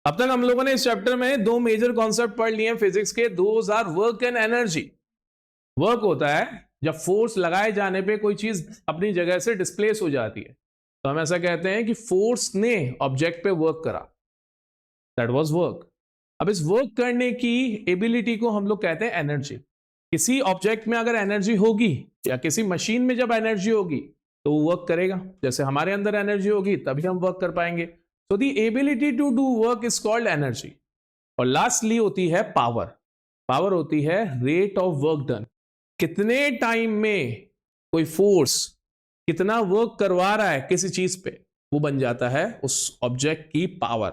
अब तक हम लोगों ने इस चैप्टर में दो मेजर कॉन्सेप्ट पढ़ लिए हैं फिजिक्स के। Those are work and energy. Work होता है जब फोर्स लगाए जाने पे कोई चीज अपनी जगह से डिस्प्लेस हो जाती है, तो हम ऐसा कहते हैं कि फोर्स ने ऑब्जेक्ट पे वर्क करा, दैट वाज वर्क। अब इस वर्क करने की एबिलिटी को हम लोग कहते हैं एनर्जी। किसी ऑब्जेक्ट में अगर एनर्जी होगी या किसी मशीन में जब एनर्जी होगी तो वो वर्क करेगा। जैसे हमारे अंदर एनर्जी होगी तभी हम वर्क कर पाएंगे। तो the ability to do work is called energy. और लास्टली होती है पावर। पावर होती है रेट ऑफ वर्क डन। कितने टाइम में कोई फोर्स कितना वर्क करवा रहा है किसी चीज पे, वो बन जाता है उस ऑब्जेक्ट की power.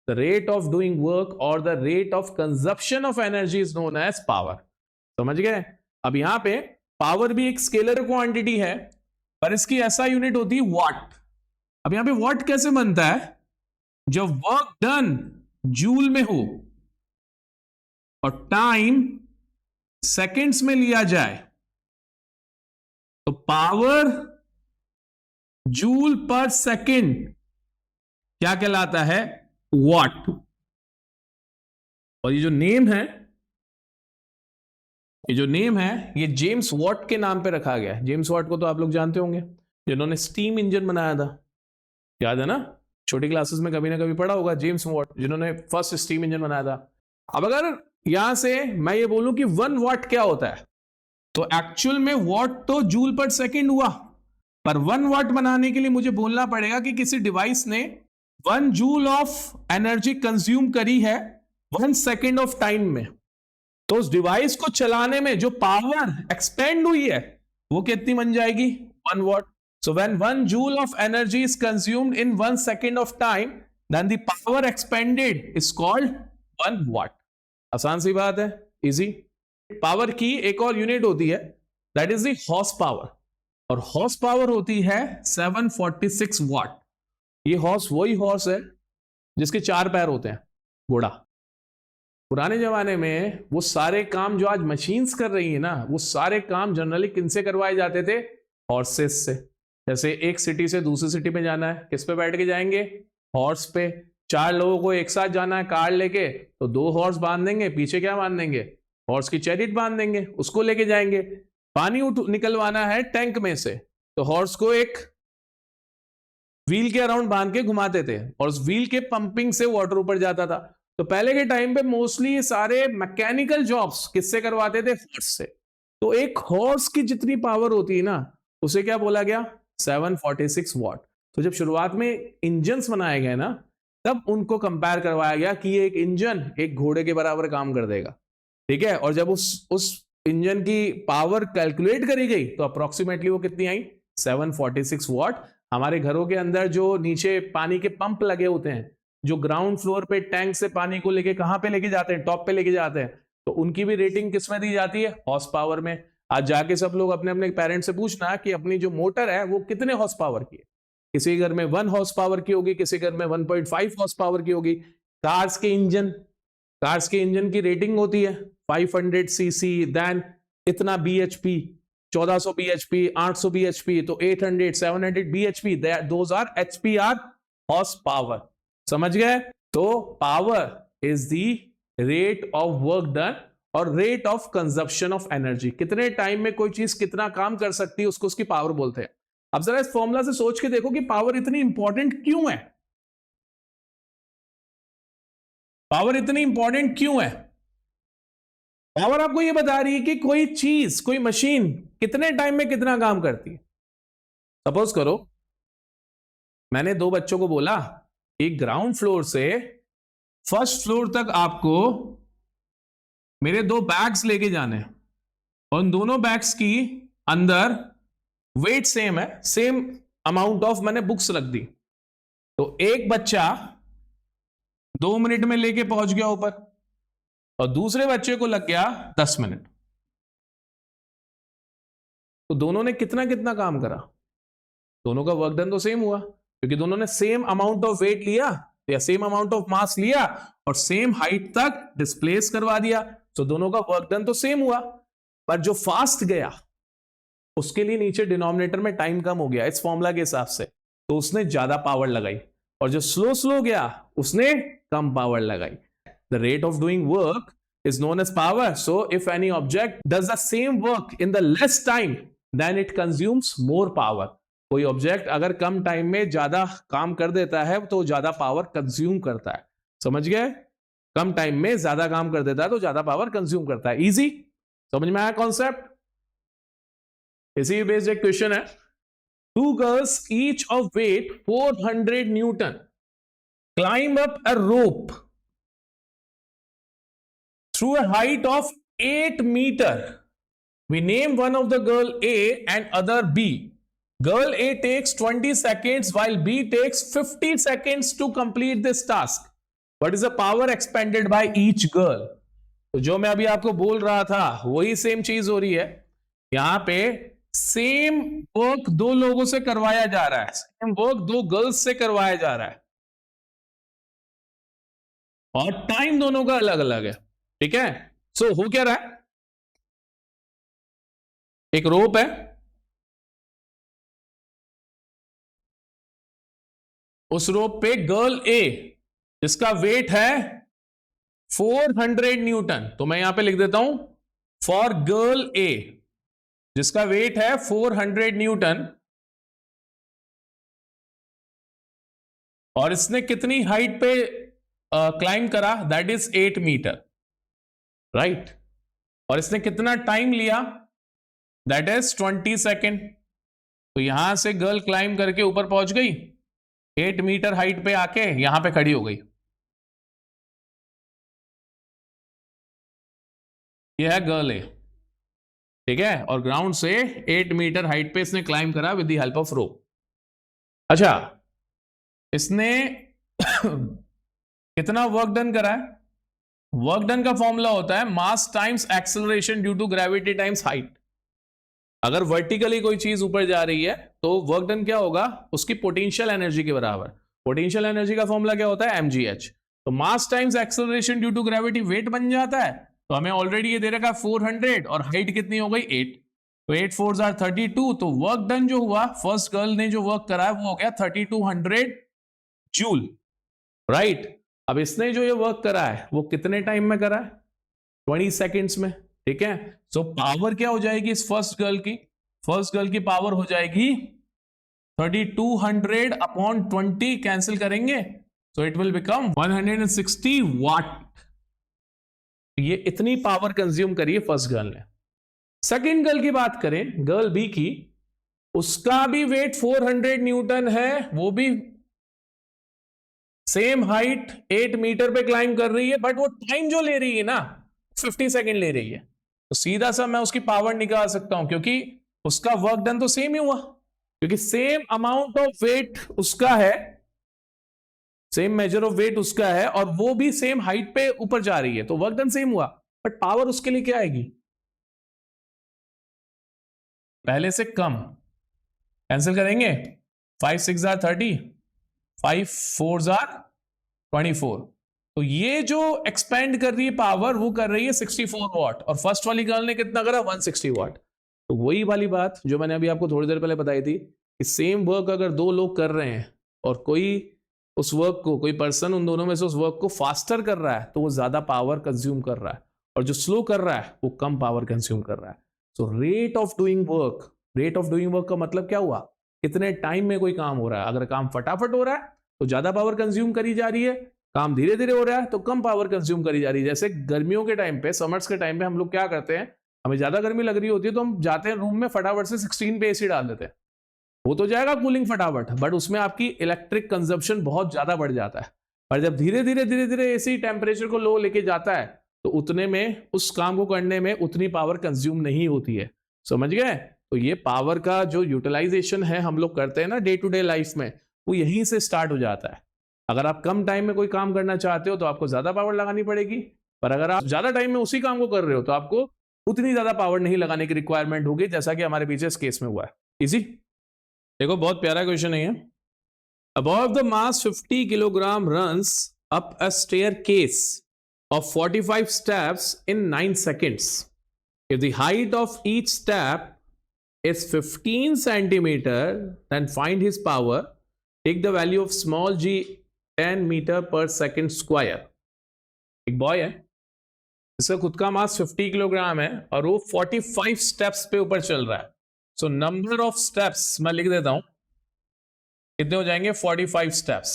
The rate of doing work और the rate of consumption of energy is known as power. समझ गए? अब यहां पे पावर भी एक स्केलर क्वांटिटी है, पर इसकी ऐसा यूनिट होती है वॉट। अब यहां पे वॉट कैसे बनता है? जब वर्क डन जूल में हो और टाइम सेकेंड्स में लिया जाए तो पावर जूल पर सेकेंड क्या कहलाता है? वॉट। और ये जो नेम है ये जेम्स वॉट के नाम पे रखा गया है। जेम्स वॉट को तो आप लोग जानते होंगे, जिन्होंने स्टीम इंजन बनाया था। याद है ना? छोटी क्लासेस में कभी ना कभी पढ़ा होगा जेम्स वॉट, जिन्होंने फर्स्ट स्टीम इंजन बनाया था। अब अगर यहां से मैं ये बोलूं कि 1 वॉट क्या होता है, तो एक्चुअल में वॉट तो जूल पर सेकेंड हुआ, पर 1 वॉट बनाने के लिए मुझे बोलना पड़ेगा कि किसी डिवाइस ने 1 जूल ऑफ एनर्जी कंज्यूम करी है 1 सेकेंड ऑफ टाइम में। तो उस डिवाइस को चलाने में जो पावर एक्सपेंड हुई है वो कितनी बन जाएगी? 1 what. So when 1 joule of energy is consumed in 1 second of time, then the power expended is called 1 watt. आसान सी बात है, इजी। पावर की एक और यूनिट होती है, that is the horse power. और हॉर्स पावर होती है 746 वाट। ये हॉर्स वही हॉर्स है जिसके 4 पैर होते हैं, घोड़ा। पुराने जमाने में वो सारे काम जो आज मशीन्स कर रही है ना, वो सारे काम जनरली किनसे करवाए जाते थे? हॉर्सेस से। जैसे एक सिटी से दूसरी सिटी में जाना है, किस पे बैठ के जाएंगे? हॉर्स पे। 4 लोगों को एक साथ जाना है कार लेके, तो 2 हॉर्स बांध देंगे, पीछे क्या बांध देंगे? हॉर्स की चैरिट बांध देंगे, उसको लेके जाएंगे। पानी निकलवाना है टैंक में से, तो हॉर्स को एक व्हील के अराउंड बांध के घुमाते थे और उस व्हील के पंपिंग से वाटर ऊपर जाता था। तो पहले के टाइम पे मोस्टली ये सारे मैकेनिकल जॉब्स किससे करवाते थे? हॉर्स से। तो एक हॉर्स की जितनी पावर होती है ना, उसे क्या बोला गया? 746 वॉट। तो जब शुरुआत में इंजन्स बनाए गए ना, तब उनको कंपेयर करवाया गया कि ये एक इंजन एक घोड़े के बराबर काम कर देगा, ठीक है। और जब उस इंजन की पावर कैलकुलेट करी गई तो अप्रोक्सीमेटली वो कितनी आई? 746 वॉट। हमारे घरों के अंदर जो नीचे पानी के पंप लगे होते हैं, जो ग्राउंड फ्लोर पे टैंक से पानी को लेके कहां पे लेके जाते हैं? टॉप पे लेके जाते हैं। तो उनकी भी रेटिंग किस में दी जाती है? हॉर्स पावर में। आज जाके सब लोग अपने अपने पेरेंट्स से पूछना कि अपनी जो मोटर है वो कितने हॉर्स पावर की है। किसी घर में 1 हॉर्स पावर की होगी, किसी घर में 1.5 हॉर्स पावर की होगी। कार्स के इंजन की रेटिंग होती है 500 सीसी, देन इतना bhp, 1400 bhp, 800 bhp, तो 800 700 bhp, those are HPR, horse power. समझ गए? तो power is the rate of work done और rate of consumption of energy. कितने टाइम में कोई चीज कितना काम कर सकती है, उसको उसकी पावर बोलते हैं। अब जरा इस फॉर्मूला से सोच के देखो कि पावर इतनी इंपॉर्टेंट क्यों है? पावर इतनी इंपॉर्टेंट क्यों है? पावर आपको यह बता रही है कि कोई चीज, कोई मशीन कितने टाइम में कितना काम करती है। सपोज करो मैंने 2 बच्चों को बोला कि ग्राउंड फ्लोर से फर्स्ट फ्लोर तक आपको मेरे 2 बैग्स लेके जाने हैं और उन दोनों बैग्स की अंदर वेट सेम है, सेम अमाउंट ऑफ मैंने बुक्स रख दी। तो एक बच्चा 2 मिनट में लेके पहुंच गया ऊपर और दूसरे बच्चे को लग गया 10 मिनट। तो दोनों ने कितना कितना काम करा? दोनों का वर्क डन तो सेम हुआ, क्योंकि दोनों ने सेम अमाउंट ऑफ वेट लिया या सेम अमाउंट ऑफ मास लिया और सेम हाइट तक डिस्प्लेस करवा दिया। तो दोनों का वर्क डन तो सेम हुआ, पर जो फास्ट गया उसके लिए नीचे डिनोमिनेटर में टाइम कम हो गया इस फॉर्मूला के हिसाब से, तो उसने ज्यादा पावर लगाई। और जो स्लो गया उसने कम पावर लगाई. The rate of doing work is known as power. So if any object does the same work in the less time, then it consumes more power. कोई ऑब्जेक्ट अगर कम टाइम में ज्यादा काम कर देता है तो ज्यादा पावर कंज्यूम करता है. समझ गए? कम टाइम में ज्यादा काम कर देता है तो ज्यादा पावर कंज्यूम करता है. इजी? समझ में आया कॉन्सेप्ट? इसी बेस्ड एक क्वेश्चन है. Two girls, each of weight 400 Newton, climb up a rope through a height of 8 meter. We name one of the girl A and other B. Girl A takes 20 seconds while B takes 50 seconds to complete this task. What is the power expended by each girl? तो जो मैं अभी आपको बोल रहा था वही same चीज हो रही है. यहां पे सेम वर्क दो लोगों से करवाया जा रहा है. सेम वर्क दो गर्ल्स से करवाया जा रहा है और टाइम दोनों का अलग अलग है. ठीक है? सो हो क्या रहा है? एक रोप है, उस रोप पे गर्ल ए जिसका वेट है 400 न्यूटन. तो मैं यहां पे लिख देता हूं फॉर गर्ल ए जिसका वेट है 400 न्यूटन और इसने कितनी हाइट पे क्लाइंब करा? That is 8 metre. राइट? और इसने कितना टाइम लिया? That is 20 second. तो यहां से गर्ल क्लाइंब करके ऊपर पहुंच गई, 8 मीटर हाइट पे आके यहां पे खड़ी हो गई. यह है गर्ल ए. ठीक है? और ग्राउंड से 8 मीटर हाइट पे इसने क्लाइंब करा with the help of rope. अच्छा, इसने कितना वर्क डन करा है? वर्क डन का फॉर्मूला होता है mass times acceleration due to gravity times height. अगर वर्टिकली कोई चीज ऊपर जा रही है तो वर्क डन क्या होगा? उसकी पोटेंशियल एनर्जी के बराबर. पोटेंशियल एनर्जी का फॉर्मूला क्या होता है? mgh. तो mass times acceleration due to gravity weight बन जाता है. तो हमें ऑलरेडी ये दे रखा 400 और हाइट कितनी हो गई? 8. तो 8 4s are 32. तो वर्क डन जो हुआ, फर्स्ट गर्ल ने जो वर्क करा है वो हो गया 3200 जूल. राइट? अब इसने जो ये वर्क करा है वो कितने टाइम में करा है? 20 सेकेंड्स में. ठीक है? सो पावर क्या हो जाएगी इस फर्स्ट गर्ल की? फर्स्ट गर्ल की पावर हो जाएगी 3200 अपॉन 20. कैंसिल करेंगे सो इट विल बिकम 160 वाट. ये इतनी पावर कंज्यूम करी है फर्स्ट गर्ल ने. सेकेंड गर्ल की बात करें, गर्ल बी की, उसका भी वेट 400 न्यूटन है, वो भी सेम हाइट 8 मीटर पे क्लाइंब कर रही है, बट वो टाइम जो ले रही है ना 50 सेकेंड ले रही है. तो सीधा सा मैं उसकी पावर निकाल सकता हूं क्योंकि उसका वर्क डन तो सेम ही हुआ, क्योंकि सेम अमाउंट ऑफ वेट उसका है, सेम मेजर ऑफ वेट उसका है और वो भी सेम हाइट पे ऊपर जा रही है. तो वर्क डन सेम हुआ, बट पावर उसके लिए क्या आएगी? पहले से कम. कैंसिल करेंगे, 5 6 are 30, 5 4s are 24. तो ये जो एक्सपेंड कर रही है पावर वो कर रही है 64 वाट और फर्स्ट वाली गर्ल ने कितना करा? 160 वाट. तो वही वाली बात जो मैंने अभी आपको थोड़ी देर पहले बताई थी कि सेम वर्क अगर दो लोग कर रहे हैं और कोई उस वर्क को, कोई पर्सन उन दोनों में से उस वर्क को फास्टर कर रहा है तो वो ज्यादा पावर कंज्यूम कर रहा है और जो स्लो कर रहा है वो कम पावर कंज्यूम कर रहा है. So rate of doing work, rate of doing work का मतलब क्या हुआ? कितने टाइम में कोई काम हो रहा है. अगर काम फटाफट हो रहा है तो ज्यादा पावर कंज्यूम करी जा रही है, काम धीरे धीरे हो रहा है तो कम पावर कंज्यूम करी जा रही है. जैसे गर्मियों के टाइम पे, समर्स के टाइम पे हम लोग क्या करते हैं, हमें ज्यादा गर्मी लग रही होती है तो हम जाते हैं रूम में फटाफट से 16 पे एसी डाल देते हैं. वो तो जाएगा कूलिंग फटाफट, बट उसमें आपकी इलेक्ट्रिक कंजप्शन बहुत ज्यादा बढ़ जाता है. और जब धीरे धीरे एसी टेम्परेचर को लो लेके जाता है तो उतने में उस काम को करने में उतनी पावर कंज्यूम नहीं होती है. समझ गए? तो ये पावर का जो यूटिलाइजेशन है हम लोग करते हैं ना डे टू डे लाइफ में, वो यहीं से स्टार्ट हो जाता है. अगर आप कम टाइम में कोई काम करना चाहते हो तो आपको ज्यादा पावर लगानी पड़ेगी, पर अगर आप ज्यादा टाइम में उसी काम को कर रहे हो तो आपको उतनी ज्यादा पावर नहीं लगाने की रिक्वायरमेंट होगी, जैसा कि हमारे पीछे इस केस में हुआ है. इजी? देखो बहुत प्यारा क्वेश्चन है ये. Above the mass 50 kilogram runs up a staircase of 45 steps in 9 seconds. If the height of each step is 15 centimeter, then find his power. Take the value of small g 10 metre पर second square. एक boy है, इसका खुद का मास 50 kilogram है और वो 45 steps पे ऊपर चल रहा है। सो नंबर ऑफ स्टेप्स मैं लिख देता हूं, कितने हो जाएंगे? 45 स्टेप्स।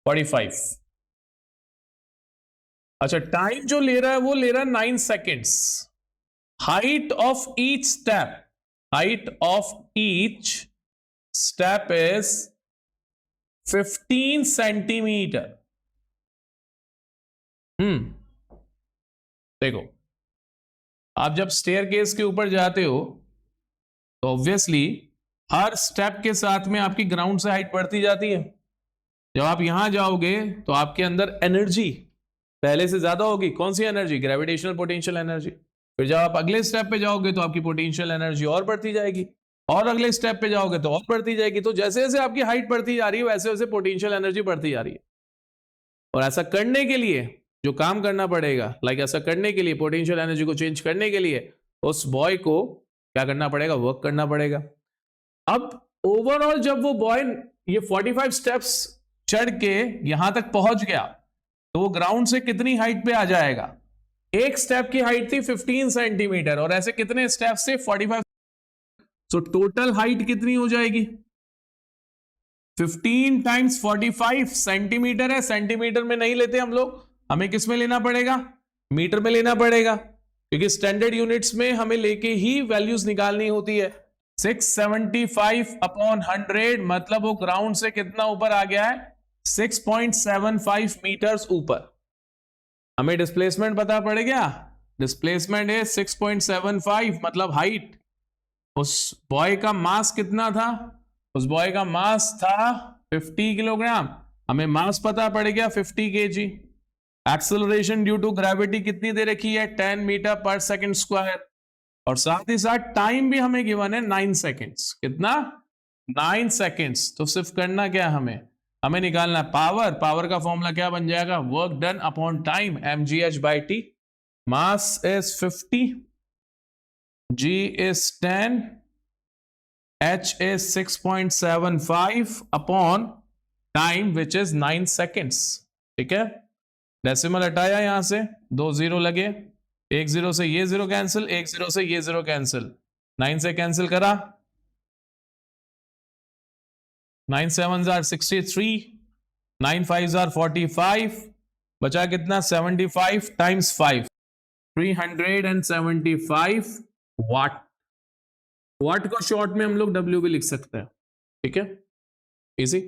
45। अच्छा, टाइम जो ले रहा है वो ले रहा है 9 seconds. Height of each step, height of each step is 15 centimetre. देखो, आप जब स्टेयर केस के ऊपर जाते हो तो ऑब्वियसली हर स्टेप के साथ में आपकी ग्राउंड से हाइट बढ़ती जाती है। जब आप यहां जाओगे तो आपके अंदर एनर्जी पहले से ज्यादा होगी। कौन सी एनर्जी? Gravitational potential energy. फिर जब आप अगले स्टेप पे जाओगे तो आपकी पोटेंशियल एनर्जी और बढ़ती जाएगी, और अगले स्टेप पे जाओगे तो और बढ़ती जाएगी। तो जैसे जैसे आपकी हाइट बढ़ती जा रही है वैसे वैसे पोटेंशियल एनर्जी बढ़ती जा रही है। और ऐसा करने के लिए जो काम करना पड़ेगा, ऐसा करने के लिए, पोटेंशियल एनर्जी को चेंज करने के लिए उस बॉय को क्या करना पड़ेगा? वर्क करना पड़ेगा। अब ओवरऑल जब वो बॉय ये 45 स्टेप्स चढ़ के यहां तक पहुंच गया तो वो ग्राउंड से कितनी हाइट पे आ जाएगा? एक स्टेप की हाइट थी 15 सेंटीमीटर और ऐसे कितने स्टेप से? 45। सो टोटल हाइट कितनी हो जाएगी? 15 टाइम्स 45 सेंटीमीटर है। सेंटीमीटर में नहीं लेते हम लोग, हमें किस में लेना पड़ेगा? मीटर में लेना पड़ेगा, क्योंकि स्टैंडर्ड यूनिट्स में हमें लेके ही वैल्यूज निकालनी होती है। 675 अपॉन 100 मतलब वो ग्राउंड से कितना ऊपर आ गया है? 6.75 मीटर्स ऊपर। हमें डिस्प्लेसमेंट पता पड़ गया। डिस्प्लेसमेंट है 6.75 मतलब हाइट। उस बॉय का मास कितना था? उस बॉय का मास था 50 किलोग्राम। हमें मास पता पड़ गया 50 KG. Acceleration due to gravity कितनी दे रखी है? 10 मीटर पर सेकंड स्क्वायर। और साथ ही साथ टाइम भी हमें गिवन है 9 सेकेंड्स। कितना? 9 सेकेंड्स। तो सिर्फ करना क्या हमें निकालना पावर। पावर का फॉर्मूला क्या बन जाएगा? Work done upon time, mgh/t। Mass is 50, g is 10, h is 6.75 upon time which is 9 seconds. ठीक है, डेसिमल हटाया यहां से, 2 जीरो लगे, 1 जीरो से ये जीरो कैंसिल, 1 जीरो से ये जीरो कैंसिल, 9 से कैंसिल करा, 9 7s are 63, 9 5s are 45, बचा कितना? 75 टाइम्स 5, 375 वाट। वाट को शॉर्ट में हम लोग W भी लिख सकते हैं। ठीक है, इजी।